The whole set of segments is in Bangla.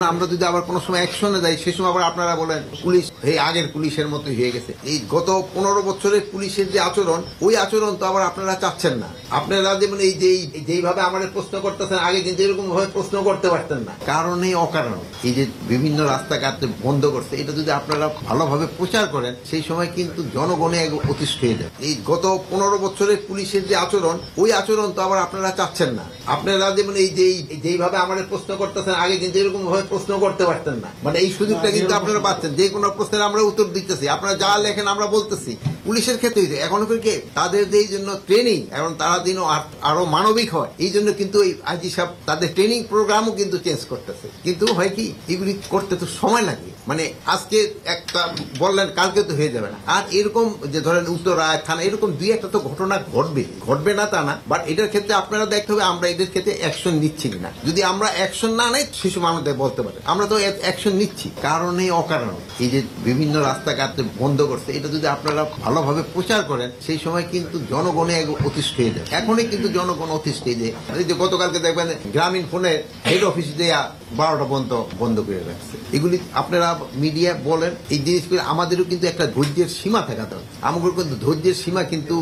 আমরা যদি আবার কোনো সময় অ্যাকশনে যাই সে সময় আবার আপনারা বলেন পুলিশ এই আগের পুলিশের মতোই হয়ে গেছে। এই গত 15 বছরের পুলিশের যে আচরণ, ওই আচরণ তো আবার আপনারা চাচ্ছেন না। আপনারা যেমন এই যেইভাবে আমাদের প্রশ্ন করতেছেন, আগে কিন্তু এরকম ভাবে প্রশ্ন করতে পারতেন না। কারণে অকারণে এই যে বিভিন্ন রাস্তাঘাট বন্ধ করছে, এটা যদি আপনারা ভালোভাবে প্রচার করেন সেই সময় কিন্তু জনগণে অতিষ্ঠ হয়ে যায়। এই গত 15 বছরের পুলিশের যে আচরণ, ওই আচরণ তো আবার আপনারা চাচ্ছেন না। আপনারা যেমন এই যেইভাবে আমাদের প্রশ্ন করতেছেন, আগে কিন্তু এরকম ভাবে প্রশ্ন করতে পারতেন না। মানে এই সুযোগটা কিন্তু আপনারা পাচ্ছেন, যে কোনো প্রশ্নের আমরা উত্তর দিতেছি, আপনারা যা লেখেন আমরা বলতেছি। পুলিশের ক্ষেত্রে এখন কি তাদের এই জন্য ট্রেনিং, এবং তারা দিন আরো মানবিক হয়, এই জন্য কিন্তু এই আইজি সাহেব তাদের ট্রেনিং প্রোগ্রামও কিন্তু চেঞ্জ করতেছে। কিন্তু হয় কি, এগুলি করতে তো সময় লাগে। মানে আজকে একটা বললেন, কালকে তো হয়ে যাবে না। আর এরকম যে ধরেন উত্তরায় থানা, এরকম দুই একটা তো ঘটনা ঘটবে না তা না, বাট এটার ক্ষেত্রে আপনারা দেখতে হবে আমরা এদের ক্ষেত্রে অ্যাকশন নিচ্ছি কিনা। যদি আমরা অ্যাকশন না নেই শিশু মানুষদের বলতে পারে আমরা তো অ্যাকশন নিচ্ছি। কারণে অকারণে এই যে বিভিন্ন রাস্তাঘাট বন্ধ করছে, এটা যদি আপনারা ভালোভাবে প্রচার করেন সেই সময় কিন্তু জনগণে অতিষ্ঠ হয়ে যায়। এখনই কিন্তু জনগণ অতিষ্ঠ হয়ে যায়। এই যে গতকালকে দেখবেন গ্রামীণ ফোনের হেড অফিস দেয়া 12টা বন্ধ করে রাখছে। এগুলি আপনারা মিডিয়া বলেন, এই জিনিসগুলো আমাদেরও কিন্তু একটা ধৈর্যের সীমা থাকা দরকার। আমাদের কিন্তু ধৈর্যের সীমা কিন্তু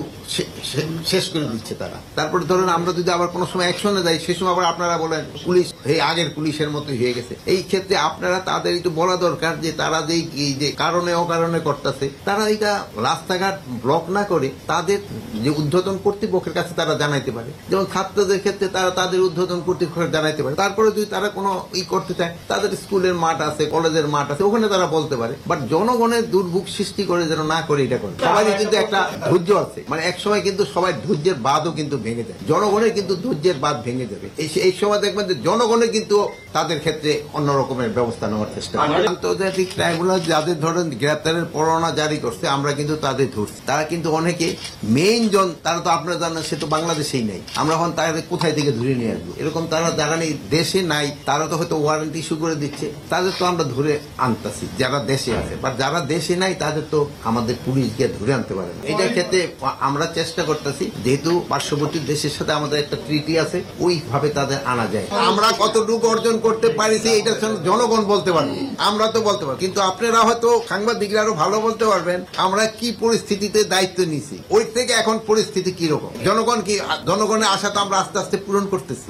শেষ করে দিচ্ছে তারা। তারপরে ধরেন আমরা যদি আবার কোনো সময় অ্যাকশনে যাই সে সময় আবার আপনারা বলেন পুলিশ এই আগের পুলিশের মতোই হয়ে গেছে। এই ক্ষেত্রে আপনারা তাদের একটু বলা দরকার যে তারা যে কারণে অকারণে করতেছে, তারা এটা রাস্তাঘাট ব্লক না করে তাদের যে ঊর্ধ্বতন কর্তৃপক্ষের কাছে তারা জানাইতে পারে। যেমন ছাত্রদের ক্ষেত্রে তারা তাদের ঊর্ধ্বতন কর্তৃপক্ষের জানাইতে পারে। তারপরে যদি তারা কোনো করতে চায়, তাদের স্কুলের মাঠ আছে, কলেজের মাঠ আছে, ওখানে তারা বলতে পারে। বাট জনগণের দুর্ভোগ সৃষ্টি করে যেন না করে এটা করে। সবাই কিন্তু একটা ধৈর্য আছে, মানে এক সময় কিন্তু সবাই ধৈর্যের বাঁধও কিন্তু ভেঙে যায়। জনগণের কিন্তু ধৈর্যের বাঁধ ভেঙে যাবে। এই সময় দেখবেন যে জনগণের কিন্তু তাদের ক্ষেত্রে অন্য রকমের ব্যবস্থা নেওয়ার চেষ্টা করে। আন্তর্জাতিক ট্রাইব্যুনাল যাদের ধরেন গ্রেপ্তারের পরোয়ানা জারি করছে, আমরা কিন্তু তাদের ধরছি। তারা কিন্তু অনেকে মেইন জন, তারা তো আপনারা জানেন সে তো বাংলাদেশেই নাই। আমরা এখন তাদের কোথায় থেকে ধরে নিয়ে আসবো? এরকম তারা যারা দেশে নাই, তারা তো হয়তো ওয়ারেন্ট ইস্যু করে দিচ্ছে, তাদের তো আমরা ধরে আনতেছি যারা দেশে আছে। বাট যারা দেশে নাই তাদের তো আমাদের পুলিশ গিয়ে ধরে আনতে পারে না। এটার ক্ষেত্রে আমরা চেষ্টা করতেছি, যেহেতু পার্শ্ববর্তী দেশের সাথে আমাদের একটা ট্রিটি আছে, ওইভাবে তাদের আনা যায়। আমরা কতটুকু অর্জন করতে পারিছি এটা জনগণ বলতে পারবে, আমরা তো বলতে পারবো। কিন্তু আপনারা হয়তো সাংবাদিকরা আরো ভালো বলতে পারবেন আমরা কি পরিস্থিতিতে দায়িত্ব নিছি, ওই থেকে এখন পরিস্থিতি কিরকম, জনগণের আশা তো আমরা আস্তে আস্তে পূরণ করতেছি।